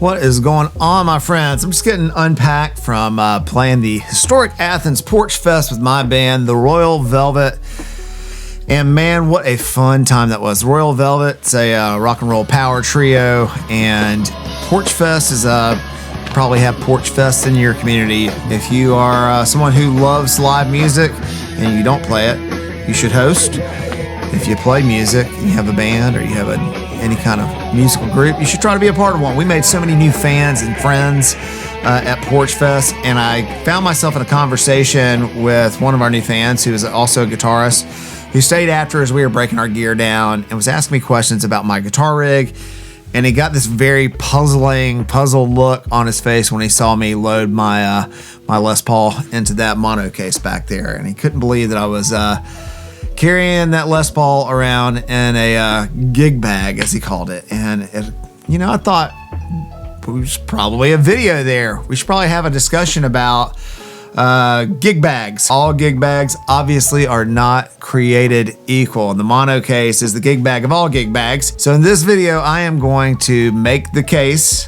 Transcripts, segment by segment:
What is going on, my friends? I'm just getting unpacked from playing the historic Athens Porch Fest with my band, the Royal Velvet. And man, what a fun time that was. Royal Velvet's a rock and roll power trio, and Porch Fest is probably have Porch Fest in your community. If you are someone who loves live music and you don't play it, you should host. If you play music and you have a band or you have any kind of musical group, you should try to be a part of one. We made so many new fans and friends at Porch Fest, and I found myself in a conversation with one of our new fans who is also a guitarist, who stayed after as we were breaking our gear down and was asking me questions about my guitar rig. And he got this very puzzled look on his face when he saw me load my my Les Paul into that mono case back there, and he couldn't believe that I was carrying that Les Paul around in a gig bag, as he called it. And I thought there's probably a video there. We should probably have a discussion about gig bags. All gig bags obviously are not created equal, and the mono case is the gig bag of all gig bags. So in this video, I am going to make the case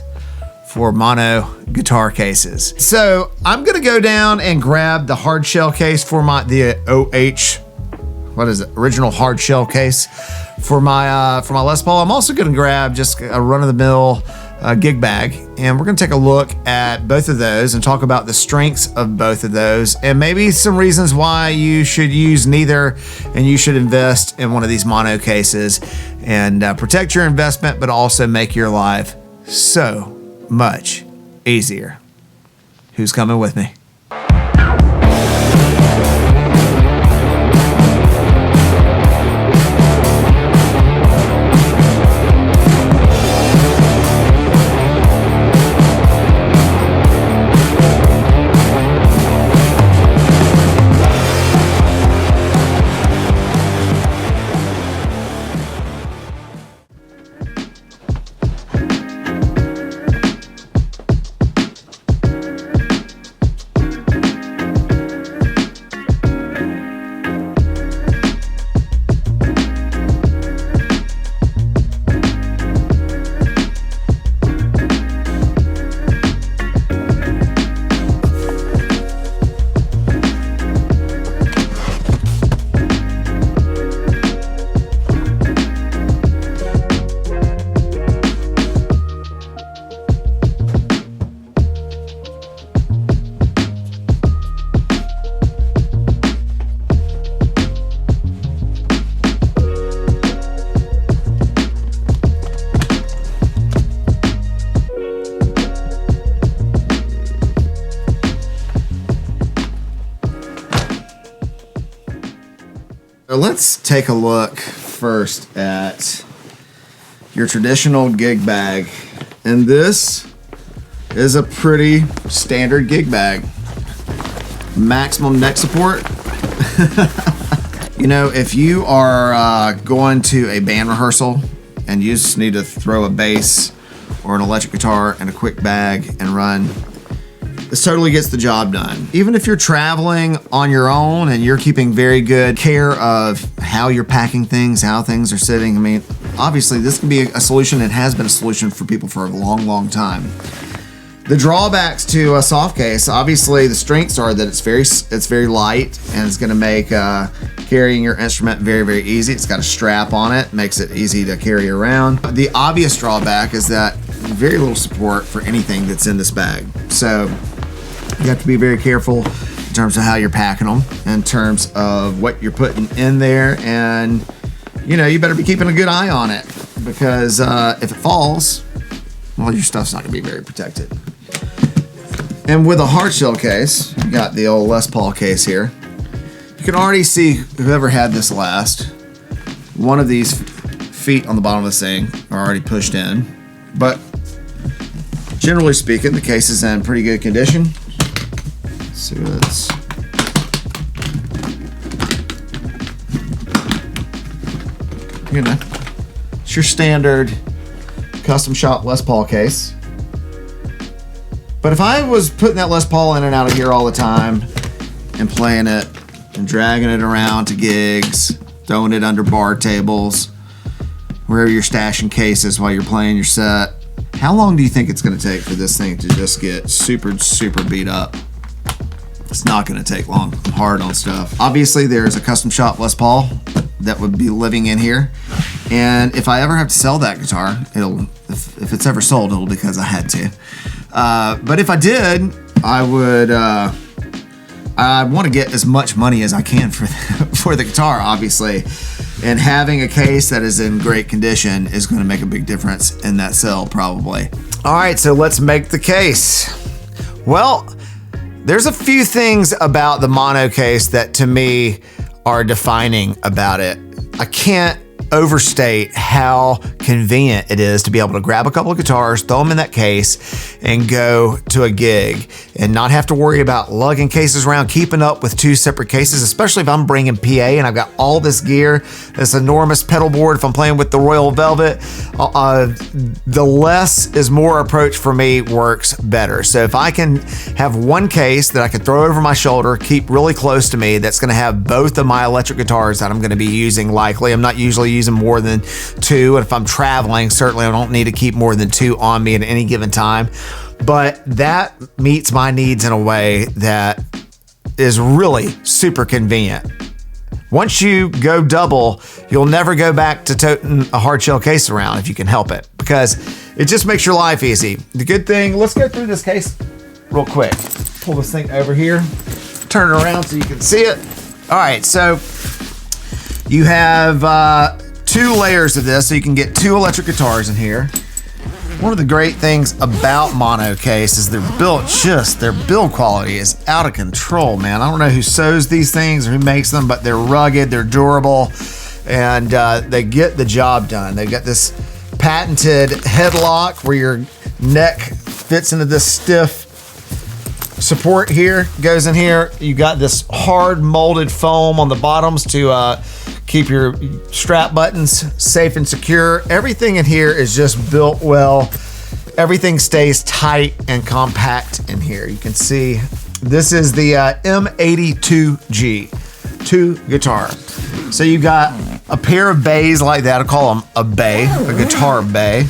for mono guitar cases. So I'm gonna go down and grab the hard shell case for the original hard shell case for my Les Paul. I'm also gonna grab just a run-of-the-mill gig bag, and we're going to take a look at both of those and talk about the strengths of both of those and maybe some reasons why you should use neither and you should invest in one of these mono cases and protect your investment, but also make your life so much easier. Who's coming with me? Let's take a look first at your traditional gig bag. And this is a pretty standard gig bag. Maximum neck support. If you are going to a band rehearsal and you just need to throw a bass or an electric guitar in a quick bag and run, this totally gets the job done. Even if you're traveling on your own and you're keeping very good care of how you're packing things, how things are sitting, obviously this can be a solution and has been a solution for people for a long time. The drawbacks to a soft case, obviously the strengths are that it's very light and it's gonna make carrying your instrument very easy. It's got a strap on it, makes it easy to carry around. The obvious drawback is that very little support for anything that's in this bag. So you have to be very careful in terms of how you're packing them, in terms of what you're putting in there, and you better be keeping a good eye on it, because if it falls, well, your stuff's not gonna be very protected. And with a hard shell case, you got the old Les Paul case here. You can already see whoever had this last. One of these feet on the bottom of this thing are already pushed in, but generally speaking, the case is in pretty good condition. Let's see what it's your standard custom shop Les Paul case. But if I was putting that Les Paul in and out of here all the time and playing it and dragging it around to gigs, throwing it under bar tables, wherever you're stashing cases while you're playing your set, How long do you think it's going to take for this thing to just get super, super beat up? It's not going to take long. I'm hard on stuff. Obviously, there's a custom shop Les Paul that would be living in here. And if I ever have to sell that guitar, if it's ever sold, it'll be because I had to. But if I did, I would I want to get as much money as I can for the guitar, obviously. And having a case that is in great condition is going to make a big difference in that sale, probably. All right, so let's make the case. Well, there's a few things about the mono case that to me are defining about it. I can't overstate how convenient it is to be able to grab a couple of guitars, throw them in that case, and go to a gig and not have to worry about lugging cases around, keeping up with two separate cases, especially if I'm bringing PA and I've got all this gear, this enormous pedal board. If I'm playing with the Royal Velvet, the less is more approach for me works better. So if I can have one case that I can throw over my shoulder, keep really close to me, that's going to have both of my electric guitars that I'm going to be using likely. I'm not usually using more than two, and if I'm traveling, certainly I don't need to keep more than two on me at any given time. But that meets my needs in a way that is really super convenient. Once you go double, you'll never go back to toting a hard shell case around if you can help it, because it just makes your life easy. The good thing, let's go through this case real quick. Pull this thing over here, turn it around so you can see it. All right, so you have two layers of this, so you can get two electric guitars in here. One of the great things about mono case is their build quality is out of control, man. I don't know who sews these things or who makes them, but they're rugged, they're durable, and they get the job done. They've got this patented headlock where your neck fits into this stiff support here, goes in here. You got this hard molded foam on the bottoms to keep your strap buttons safe and secure. Everything in here is just built well. Everything stays tight and compact in here. You can see this is the M82G 2 guitar. So you got a pair of bays like that. I call them a bay, a guitar bay,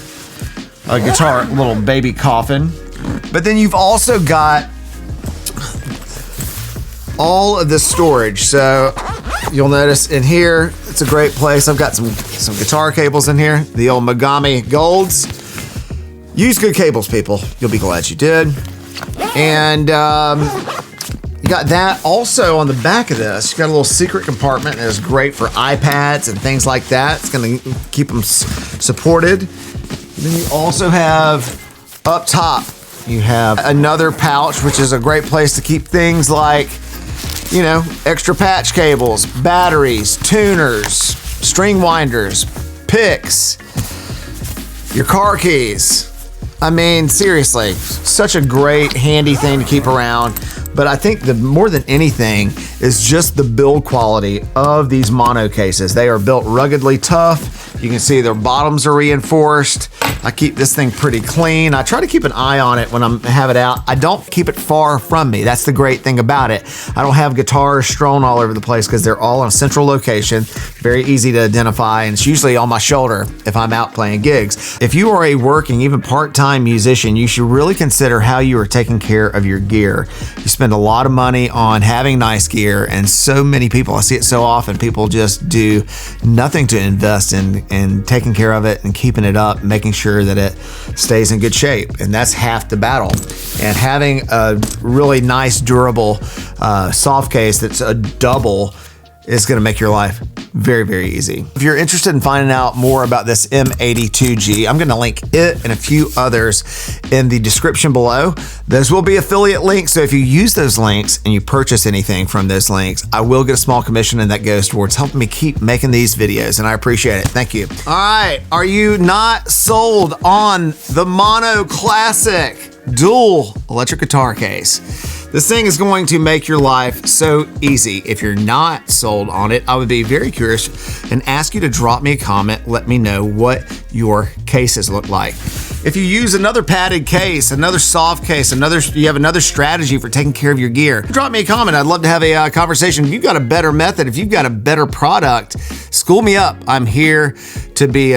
a guitar little baby coffin. But then you've also got all of the storage. So you'll notice in here, it's a great place. I've got some guitar cables in here, the old Megami Golds. Use good cables, people. You'll be glad you did. And you got that also on the back of this. You got a little secret compartment that is great for iPads and things like that. It's going to keep them supported. Then you also have up top, you have another pouch, which is a great place to keep things like, you know, extra patch cables, batteries, tuners, string winders, picks, your car keys. I mean, seriously, such a great handy thing to keep around. But I think the more than anything is just the build quality of these mono cases. They are built ruggedly tough. You can see their bottoms are reinforced. I keep this thing pretty clean. I try to keep an eye on it when I have it out. I don't keep it far from me. That's the great thing about it. I don't have guitars strewn all over the place because they're all in a central location. Very easy to identify, and it's usually on my shoulder if I'm out playing gigs. If you are a working, even part-time musician, you should really consider how you are taking care of your gear. You spend a lot of money on having nice gear, and so many people, I see it so often, people just do nothing to invest in taking care of it and keeping it up, making sure that it stays in good shape. And that's half the battle. And having a really nice, durable soft case that's a double is going to make your life very, very easy. If you're interested in finding out more about this M82G, I'm going to link it and a few others in the description below. Those will be affiliate links, so if you use those links and you purchase anything from those links, I will get a small commission, and that goes towards helping me keep making these videos, and I appreciate it. Thank you. All right, are you not sold on the Mono Classic dual electric guitar case? This thing is going to make your life so easy. If you're not sold on it, I would be very curious and ask you to drop me a comment. Let me know what your cases look like. If you use another padded case, another soft case, you have another strategy for taking care of your gear, drop me a comment. I'd love to have a conversation. If you've got a better method, if you've got a better product, school me up. I'm here to be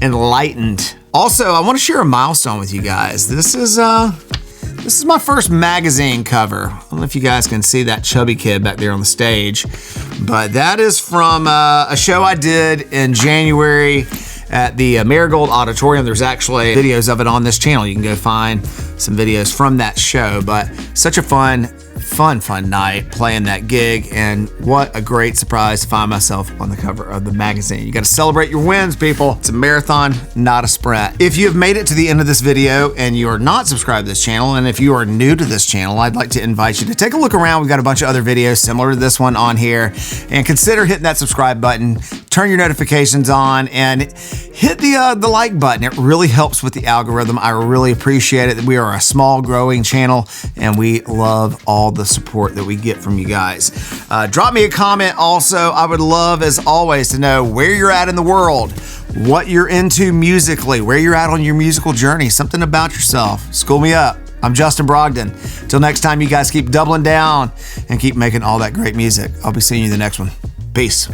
enlightened Also, I want to share a milestone with you guys. This is my first magazine cover. I don't know if you guys can see that chubby kid back there on the stage, but that is from a show I did in January at the Marigold Auditorium. There's actually videos of it on this channel. You can go find some videos from that show, but such a fun night playing that gig, and what a great surprise to find myself on the cover of the magazine. You got to celebrate your wins, people. It's a marathon, not a sprint. If you have made it to the end of this video and you are not subscribed to this channel, and if you are new to this channel, I'd like to invite you to take a look around. We've got a bunch of other videos similar to this one on here, and consider hitting that subscribe button, turn your notifications on, and hit the like button. It really helps with the algorithm. I really appreciate it. We are a small growing channel, and we love all the support that we get from you guys. Drop me a comment also. I would love, as always, to know where you're at in the world, what you're into musically, where you're at on your musical journey, something about yourself. School me up. I'm Justin Brogdon. Till next time, you guys keep doubling down and keep making all that great music. I'll be seeing you in the next one. Peace.